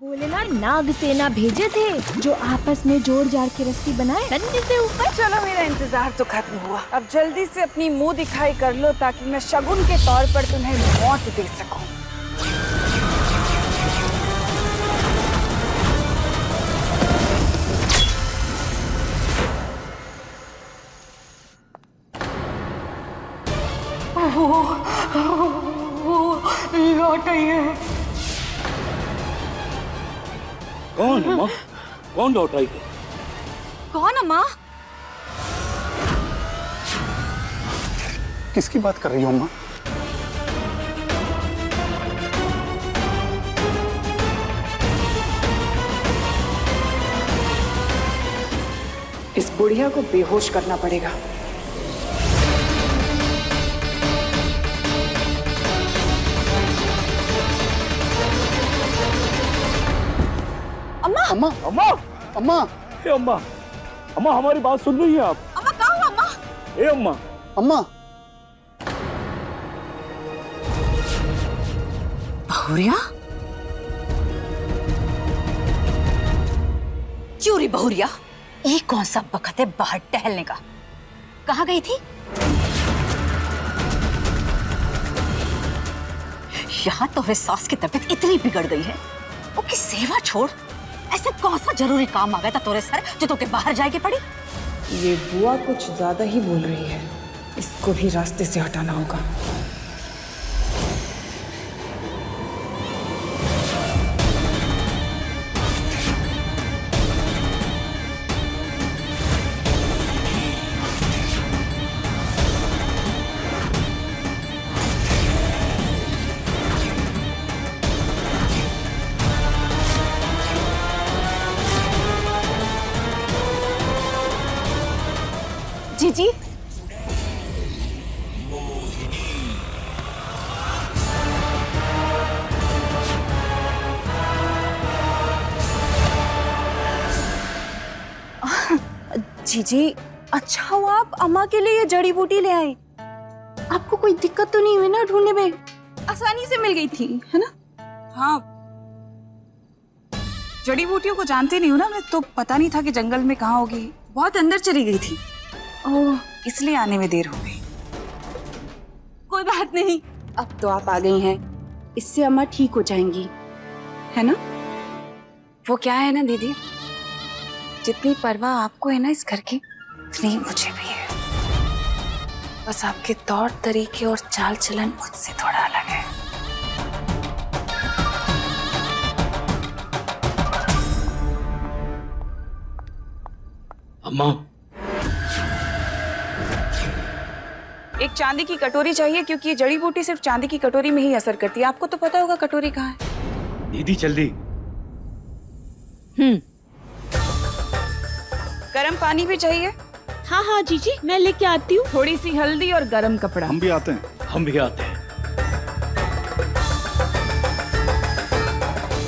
भोलेनाथ नाग सेना भेजे थे जो आपस में जोड़ जाड़ के रस्सी बनाए नन्हे से ऊपर। चलो मेरा इंतजार तो खत्म हुआ, अब जल्दी से अपनी मुंह दिखाई कर लो ताकि मैं शगुन के तौर पर तुम्हें मौत दे सकूं। लौट आई है। कौन अम्मा? कौन लौट आई है? कौन अम्मा? किसकी बात कर रही हो अम्मा? इस बुढ़िया को बेहोश करना पड़ेगा। अम्मा अम्मा अम्मा ए अम्मा, अम्मा हमारी बात सुन रही है आप? अम्मा कहाँ हो अम्मा? ए अम्मा, अम्मा बहुरिया? क्यों रे बहुरिया, ये कौन सा वक्त है बाहर टहलने का? कहाँ गई थी? यहाँ तो है सास की तबीयत इतनी बिगड़ गई है, उसकी सेवा छोड़ ऐसे कौन सा जरूरी काम आ गया था तोरे सर जो तोके बाहर जाएगी पड़ी? ये बुआ कुछ ज्यादा ही बोल रही है, इसको भी रास्ते से हटाना होगा। जीजी, जीजी अच्छा हुआ आप अम्मा के लिए ये जड़ी बूटी ले आए। आपको कोई दिक्कत तो नहीं हुई ना ढूंढने में? आसानी से मिल गई थी, है ना? हाँ, जड़ी बूटियों को जानती नहीं हूँ ना मैं, तो पता नहीं था कि जंगल में कहाँ होगी। बहुत अंदर चली गई थी, ओह, इसलिए आने में देर हो गई। कोई बात नहीं, अब तो आप आ गई हैं, इससे अम्मा ठीक हो जाएंगी, है ना? वो क्या है ना दीदी, जितनी परवाह आपको है ना इस घर की, उतनी मुझे भी है। बस आपके तौर तरीके और चाल चलन मुझसे थोड़ा अलग है। अम्मा एक चांदी की कटोरी चाहिए क्योंकि ये जड़ी बूटी सिर्फ चांदी की कटोरी में ही असर करती है। आपको तो पता होगा कटोरी कहाँ है। दीदी जल्दी। गर्म पानी भी चाहिए। हाँ हाँ जीजी, मैं लेके आती हूँ। थोड़ी सी हल्दी और गर्म कपड़ा। हम भी आते हैं। हम भी आते हैं।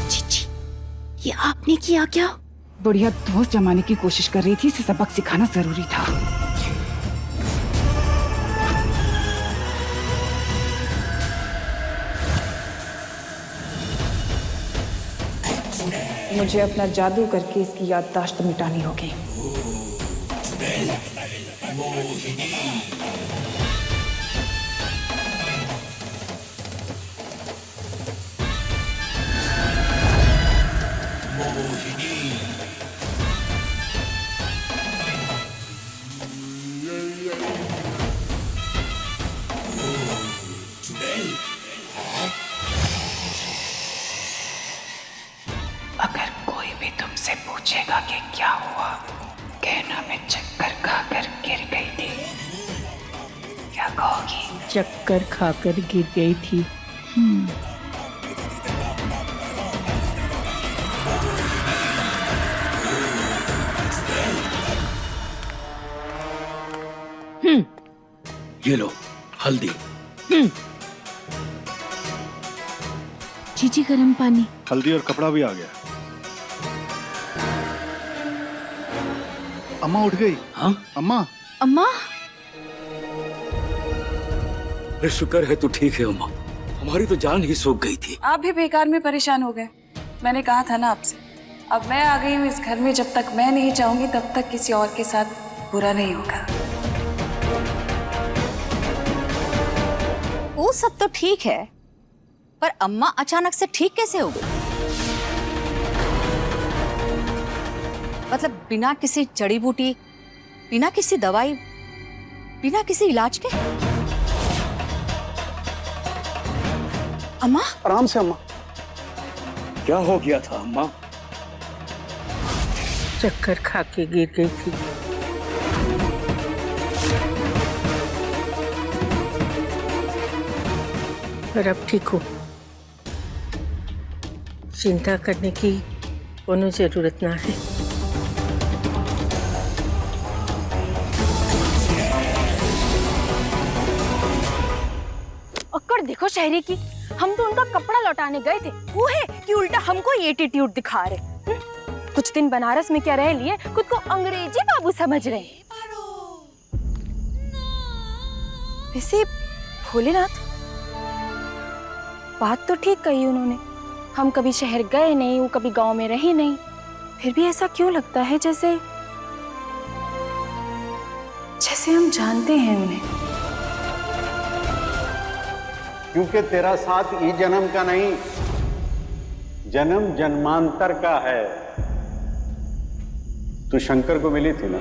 जीजी, ये आपने किया क्या? बुढ़िया दोस्त जमाने की कोशिश कर रही थी, इसे सबक सिखाना जरूरी था। मुझे अपना जादू करके इसकी याददाश्त मिटानी होगी। अगर कोई भी तुमसे पूछेगा कि क्या हुआ, कहना मैं चक्कर खाकर गिर गई थी। क्या कहोगी? चक्कर खाकर गिर गई थी। ये लो हल्दी। जीजी गर्म पानी। हल्दी और कपड़ा भी आ गया। अम्मा उठ गई। हाँ अम्मा अम्मा, शुक्र है तू ठीक है अम्मा, हमारी तो जान ही सूख गई थी। आप भी बेकार में परेशान हो गए। मैंने कहा था ना आपसे, अब मैं आ गई हूँ इस घर में, जब तक मैं नहीं चाहूंगी तब तक किसी और के साथ बुरा नहीं होगा। वो सब तो ठीक है, पर अम्मा अचानक से ठीक कैसे हो गई? मतलब बिना किसी जड़ी बूटी, बिना किसी दवाई, बिना किसी इलाज के? अम्मा आराम से अम्मा। क्या हो गया था अम्मा? चक्कर खा के गिर गई थी। पर अब ठीक हो, चिंता करने की कोनो जरूरत ना है। अक्कड़ देखो शहरी की, हम तो उनका कपड़ा लौटाने गए थे, वो है कि उल्टा हमको ये एटीट्यूड दिखा रहे। कुछ दिन बनारस में क्या रह लिए, खुद को अंग्रेजी बाबू समझ रहे हैं। वैसे भोलेनाथ, बात तो ठीक कही उन्होंने, हम कभी शहर गए नहीं, वो कभी गांव में रही नहीं, फिर भी ऐसा क्यों लगता है जैसे हम जानते हैं उन्हें। क्योंकि तेरा साथ ई जन्म का नहीं, जन्म जन्मांतर का है। तू शंकर को मिली थी ना?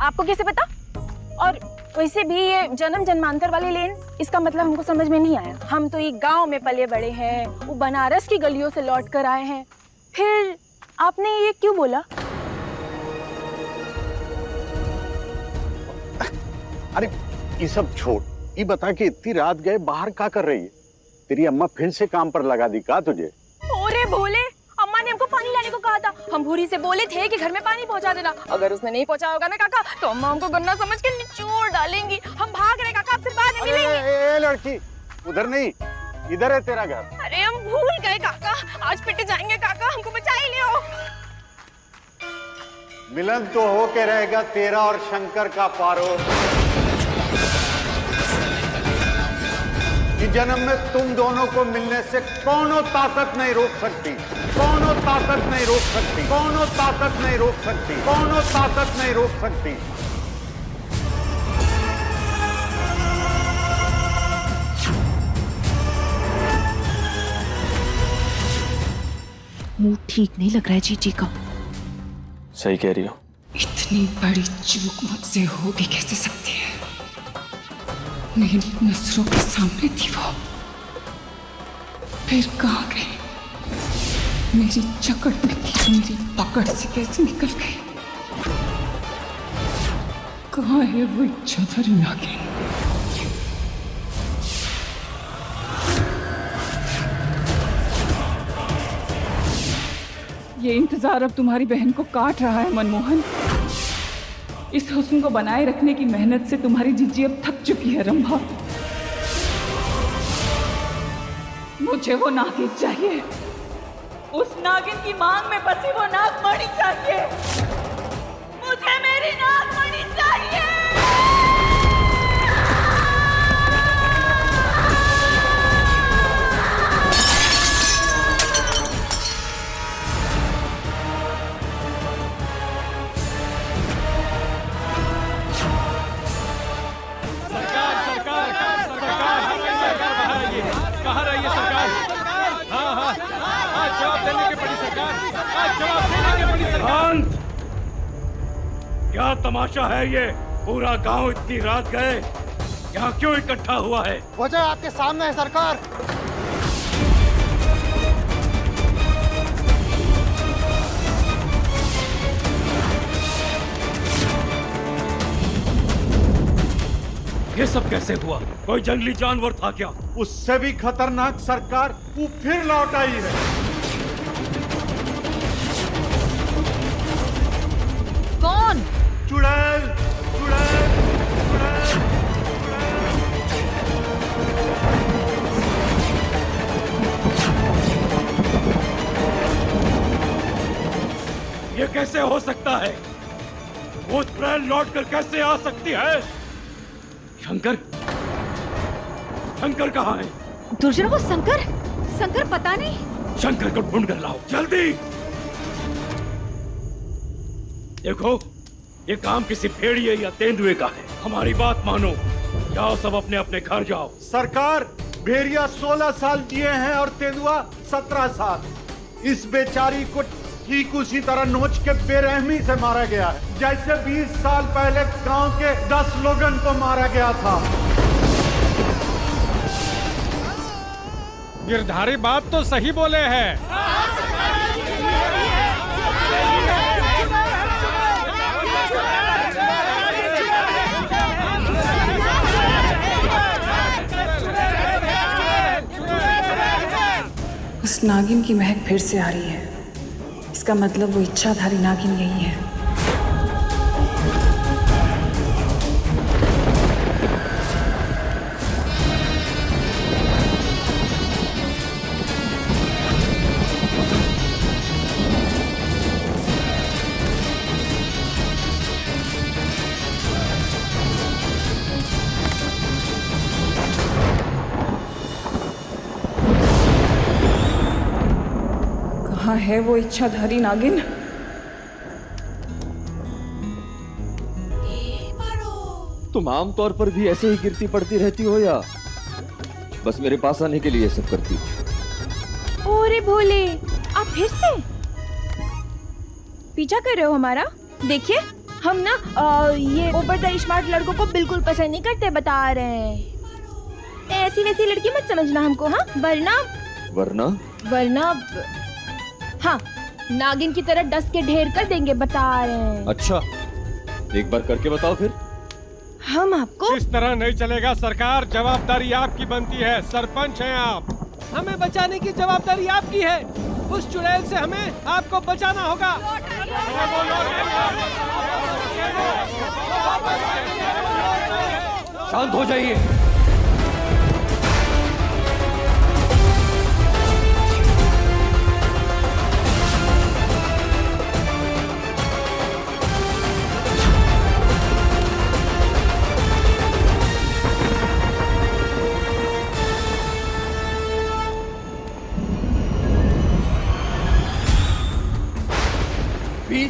आपको कैसे पता? और वैसे भी ये जन्म जन्मांतर वाली लेन, इसका मतलब हमको समझ में नहीं आया। हम तो ये गांव में पले बड़े हैं, वो बनारस की गलियों से लौट कर आए हैं, फिर आपने ये क्यों बोला? अरे ये सब छोड़, ये बता कि इतनी रात गए बाहर क्या कर रही है? तेरी अम्मा फिर से काम पर लगा दी का तुझे? अरे भोले, अम्मा ने हमको पानी लाने को कहा था, हम भूरी से बोले थे कि घर में पानी पहुंचा देना। अगर उसने नहीं पहुंचाया होगा ना काका, तो अम्मा हमको गन्ना समझ के निचोड़ डालेंगी। हम भाग रहे काका, आपसे बाद में मिलेंगे। ए लड़की, उधर नहीं, इधर है तेरा घर। अरे हम भूल गए काका, आज पिट जाएंगे काका, हमको बचा ही लियो। मिलन तो होके रहेगा तेरा और शंकर का पारो। इस जन्म में तुम दोनों को मिलने से कौनो ताकत नहीं रोक सकती, कौनो ताकत नहीं रोक सकती, कौनो ताकत नहीं रोक सकती, कौनो ताकत नहीं रोक सकती। मुंह ठीक नहीं लग रहा है जीजी का। सही कह रही हो। इतनी बड़ी चूक मुझसे हो भी कैसे सकती है? मेरी नजरों के सामने थी वो, फिर कहाँ गई? मेरी जकड़ में थी, मेरी पकड़ से कैसे निकल गई? कहाँ है वो इच्छाधारी नागिन? ये इंतजार अब तुम्हारी बहन को काट रहा है मनमोहन। इस हुस्न को बनाए रखने की मेहनत से तुम्हारी जीजी अब थक चुकी है रंभा। मुझे वो नागिन चाहिए, उस नागिन की मांग में बसी वो नागमणि चाहिए, मुझे मेरी नागमणि चाहिए। क्या तमाशा है ये? पूरा गांव इतनी रात गए, यहाँ क्यों इकट्ठा हुआ है? वजह आपके सामने है सरकार। ये सब कैसे हुआ? कोई जंगली जानवर था क्या? उससे भी खतरनाक सरकार वो फिर लौट आई है। कौन? चुड़ैल। कैसे हो सकता है? भूत प्रेत लौट कर कैसे आ सकती है? शंकर, शंकर कहाँ है? दुर्जन, वो शंकर पता नहीं। शंकर को ढूंढ कर लाओ जल्दी। देखो, ये काम किसी भेड़िए या तेंदुए का है। हमारी बात मानो, जाओ सब अपने अपने घर जाओ। सरकार, भेड़िया 16 साल जिए हैं और तेंदुआ 17 साल। इस बेचारी को ठीक उसी तरह नोच के बेरहमी से मारा गया है, जैसे 20 साल पहले गांव के 10 लोगन को मारा गया था। गिरधारी बात तो सही बोले हैं। उस नागिन की महक फिर से आ रही है। इसका मतलब वो इच्छाधारी नागिन यही है। कहाँ है वो इच्छाधारी नागिन? तुम आमतौर पर भी ऐसे ही गिरती पड़ती रहती हो या बस मेरे पास आने के लिए सब करती हो? ओरे भोले, आप फिर से पीछा कर रहे हो हमारा? देखिए, हम ना ये ओवर स्मार्ट लड़कों को बिल्कुल पसंद नहीं करते, बता रहे हैं। ऐसी वैसी लड़की मत समझना हमको, हाँ? वरना हाँ, नागिन की तरह डस के ढेर कर देंगे, बता रहे हैं। अच्छा, एक बार करके बताओ फिर। हम आपको इस तरह नहीं चलेगा सरकार, जवाबदारी आपकी बनती है। सरपंच हैं आप, हमें बचाने की जवाबदारी आपकी है। उस चुड़ैल से हमें आपको बचाना होगा। शांत हो जाइए।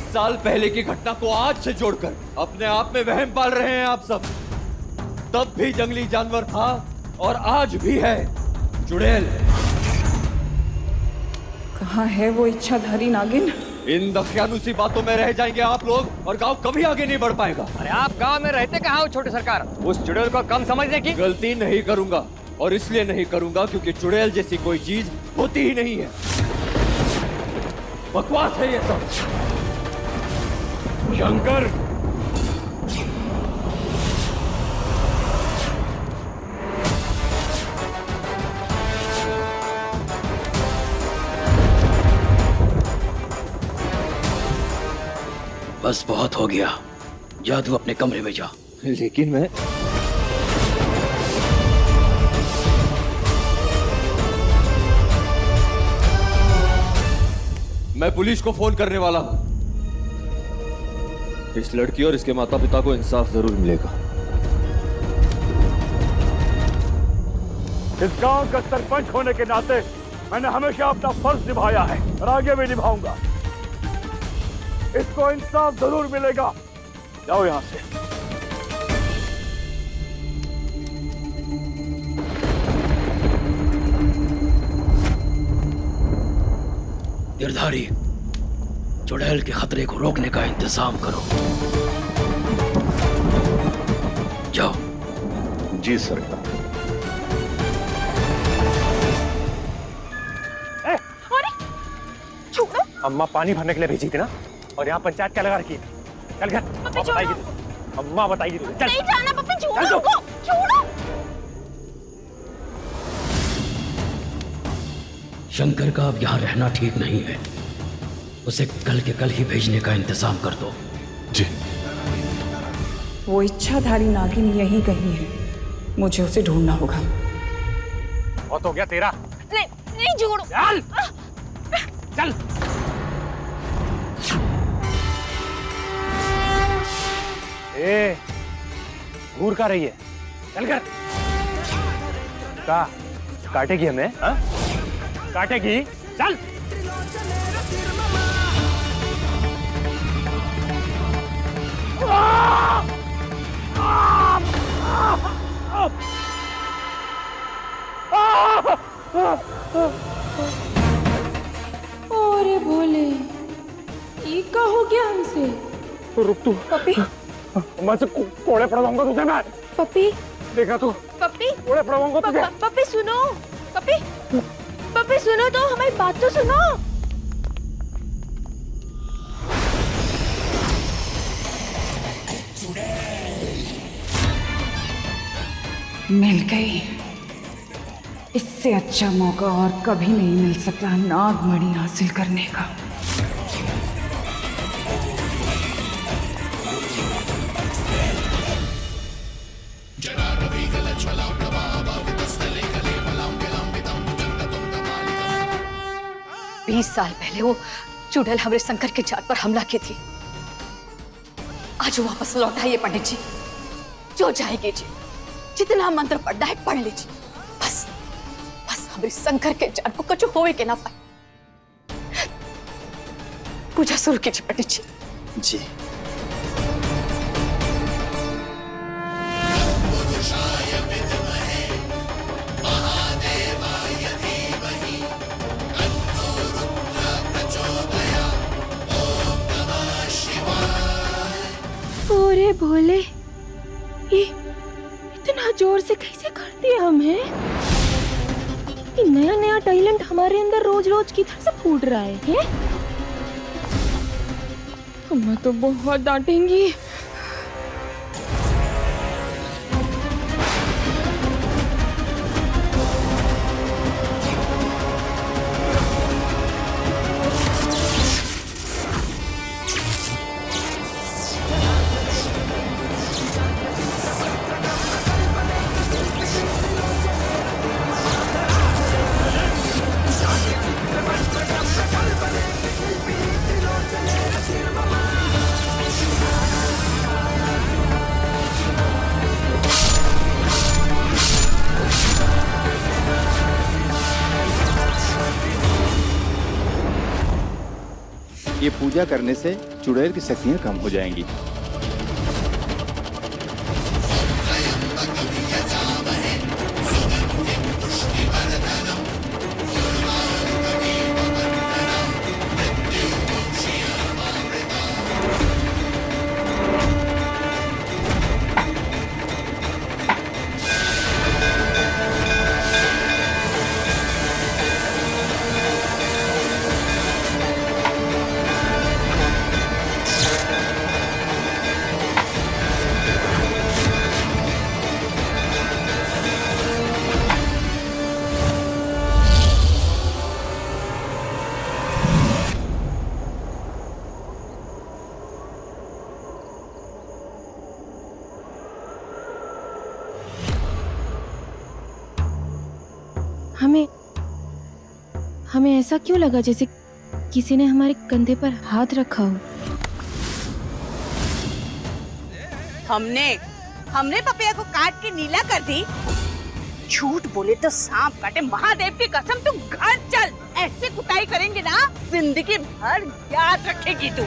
साल पहले की घटना को आज से जोड़कर अपने आप में वहम पाल रहे हैं आप सब। तब भी जंगली जानवर था और आज भी है चुड़ैल। कहाँ है वो इच्छाधारी नागिन? इन दख्यानुसी बातों में रह जाएंगे आप लोग और गांव कभी आगे नहीं बढ़ पाएगा। अरे आप गांव में रहते कहाँ हो छोटे सरकार? उस चुड़ैल को कम समझने की गलती नहीं करूंगा, और इसलिए नहीं करूंगा क्योंकि चुड़ैल जैसी कोई चीज होती ही नहीं है। बकवास है ये सब। शंकर, बस बहुत हो गया, जा तू अपने कमरे में जा। लेकिन मैं पुलिस को फोन करने वाला हूं। इस लड़की और इसके माता पिता को इंसाफ जरूर मिलेगा। इस गांव का सरपंच होने के नाते मैंने हमेशा अपना फर्ज निभाया है और आगे भी निभाऊंगा। इसको इंसाफ जरूर मिलेगा। जाओ यहां से। गिरधारी, चुड़ैल के खतरे को रोकने का इंतजाम करो। जाओ। जी सरकार। अम्मा पानी भरने के लिए भेजी थी ना, और यहाँ पंचायत क्या लगा रखी थी? चल घर, अम्मा बताएगी तुझे। अम्मा बताएगी तुझे। चल। नहीं जाना पप्पी, छोड़ो उनको, छोड़ो। शंकर का अब यहाँ रहना ठीक नहीं है, उसे कल के कल ही भेजने का इंतजाम कर दो। जी। वो इच्छाधारी नागिन यही कहीं है, मुझे उसे ढूंढना होगा। बहुत हो गया तेरा। नहीं, नहीं छोड़ो। चल। चल। ए, घूर का रही है, चल कर। का काटेगी हमें? हाँ? काटेगी? चल। अरे भोले, ये क्या हो गया हमसे? रुक तू। पपी, मैं से कोड़े पड़वाऊंगा तुझे मैं। पपी, देखा तू? पपी, कोड़े पड़वाऊंगा तुझे। पपी सुनो, पपी, पपी सुनो तो, हमारी बात तो सुनो। मिल गई। इससे अच्छा मौका और कभी नहीं मिल सकता नागमणि हासिल करने का। बीस साल पहले वो चुड़ैल हमारे शंकर के जात पर हमला की थी। आज वो वापस लौट आइए पंडित जी, जो जाएगी जी, जितना मंत्र पढ़ना है पढ़ लीजिए। बस बस हमारे शंकर के जात को कुछ होवे के ना पाए। पूजा शुरू कीजिए पंडित जी। जी। अरे भोले, ये इतना जोर से कैसे करती है हमें? ये नया नया टैलेंट हमारे अंदर रोज रोज किधर से फूट रहा है? अम्मा तो बहुत डांटेंगी। ये पूजा करने से चुड़ैल की शक्तियां कम हो जाएंगी। हमें ऐसा क्यों लगा जैसे किसी ने हमारे कंधे पर हाथ रखा हो? हमने पपिया को काट के नीला कर दी। झूठ बोले तो सांप काटे, महादेव की कसम। तू घर चल, ऐसे कुटाई करेंगे ना जिंदगी भर याद रखेगी तू।